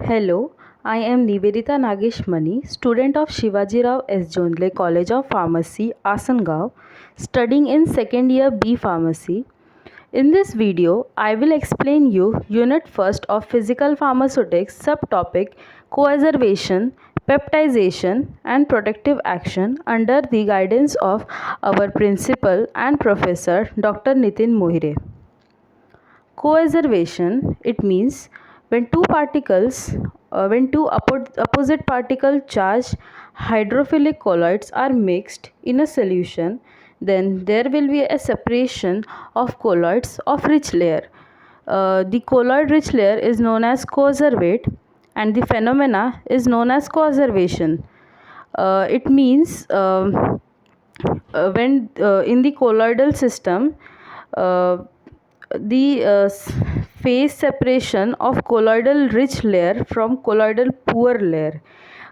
Hello, I am Nivedita Nageshmani, student of Shivaji Rao S. Jondle College of Pharmacy, Asangao, studying in second year B Pharmacy. In this video, I will explain you Unit 1st of Physical Pharmaceutics subtopic Coaservation, Peptization and Protective Action under the guidance of our principal and professor Dr. Nitin Mohire. Coaservation, it means when two opposite particle charged hydrophilic colloids are mixed in a solution, then there will be a separation of colloids of rich layer. The colloid rich layer is known as coaservate and the phenomena is known as coaservation. It means when in the colloidal system, uh, the phase separation of colloidal rich layer from colloidal poor layer.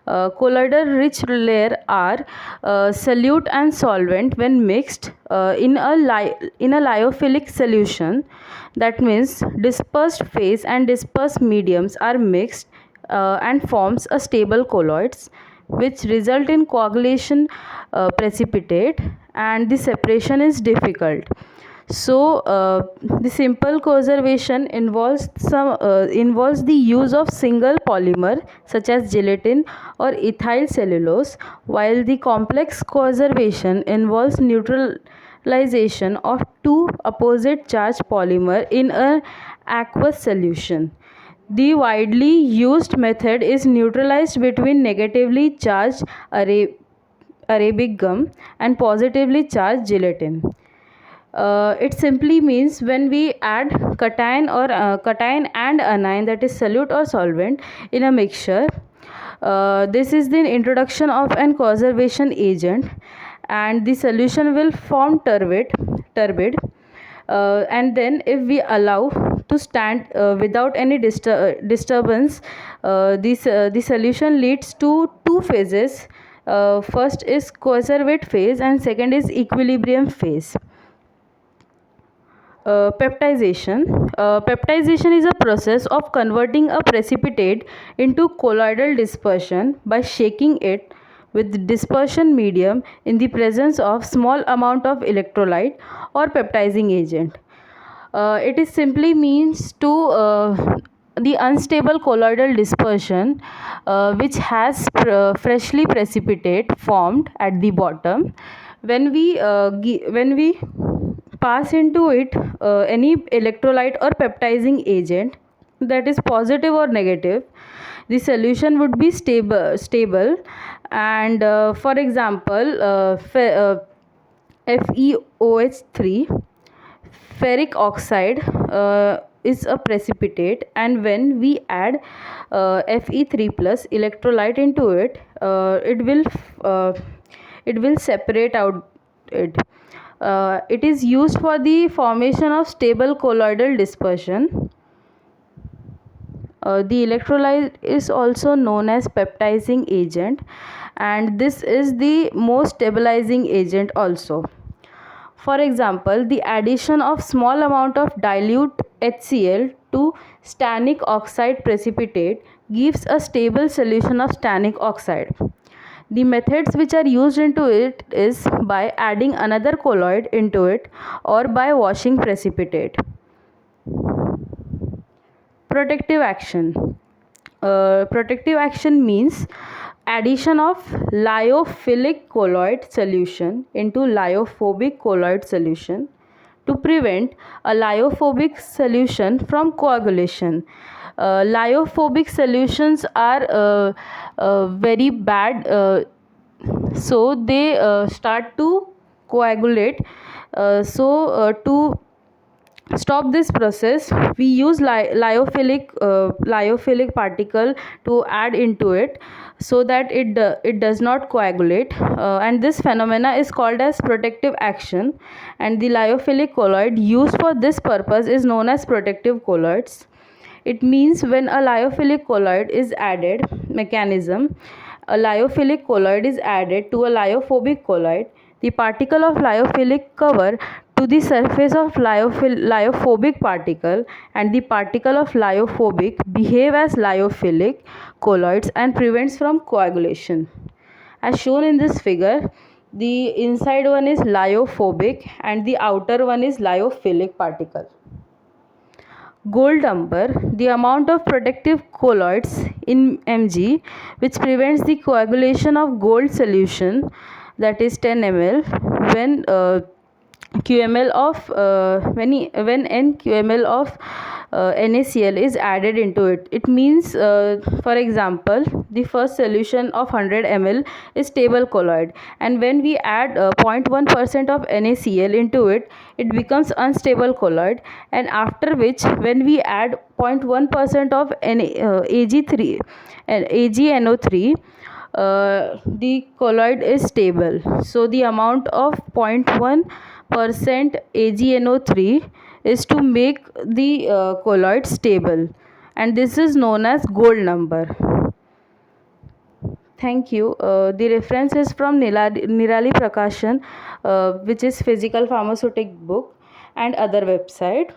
Colloidal rich layer are solute and solvent when mixed in a lyophilic solution. That means dispersed phase and dispersed mediums are mixed and forms a stable colloids, which result in coagulation precipitate, and the separation is difficult. So the simple coaservation involves the use of single polymer such as gelatin or ethyl cellulose, while the complex coaservation involves neutralization of two opposite charged polymer in an aqueous solution. The widely used method is neutralized between negatively charged arabic gum and positively charged gelatin. It simply means when we add cation and anion, that is solute or solvent, in a mixture. This is the introduction of an conservation agent, and the solution will form turbid. And then if we allow to stand without any disturbance, the solution leads to two phases. First is conservate phase and second is equilibrium phase. Peptization. Peptization is a process of converting a precipitate into colloidal dispersion by shaking it with dispersion medium in the presence of small amount of electrolyte or peptizing agent. It is simply means to the unstable colloidal dispersion which has freshly precipitate formed at the bottom. When we pass into it any electrolyte or peptizing agent, that is positive or negative, the solution would be stable. And for example, FeOH3, ferric oxide, is a precipitate, and when we add Fe3 plus electrolyte into it, it will separate out it. It is used for the formation of stable colloidal dispersion. The electrolyte is also known as peptizing agent, and this is the most stabilizing agent also. For example, the addition of small amount of dilute HCl to stannic oxide precipitate gives a stable solution of stannic oxide. The methods which are used into it is by adding another colloid into it or by washing precipitate. Protective action. Protective action means addition of lyophilic colloid solution into lyophobic colloid solution to prevent a lyophobic solution from coagulation. Lyophobic solutions are very bad, so they start to coagulate. To stop this process, we use lyophilic particle to add into it so that it does not coagulate, and this phenomena is called as protective action, and the lyophilic colloid used for this purpose is known as protective colloids. It means when a lyophilic colloid is added mechanism, a lyophilic colloid is added to a lyophobic colloid, The particle of lyophilic cover to the surface of lyophobic particle, and the particle of lyophobic behave as lyophilic colloids and prevents from coagulation. As shown in this figure, the inside one is lyophobic and the outer one is lyophilic particle. Gold number, the amount of protective colloids in mg which prevents the coagulation of gold solution, that is 10 ml, when QML of when n QML of NaCl is added into it. It means, for example, the first solution of 100 ml is stable colloid, and when we add 0.1% of NaCl into it, it becomes unstable colloid, and after which when we add 0.1% of Ag3 and AgNO3, the colloid is stable. So the amount of 0.1% AgNO3 is to make the colloid stable, and this is known as gold number. Thank you. The reference is from Nirali Prakashan, which is physical pharmaceutic book, and other website.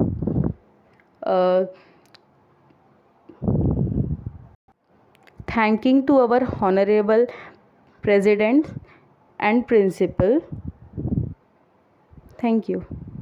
Thanking to our honorable president and principal. Thank you.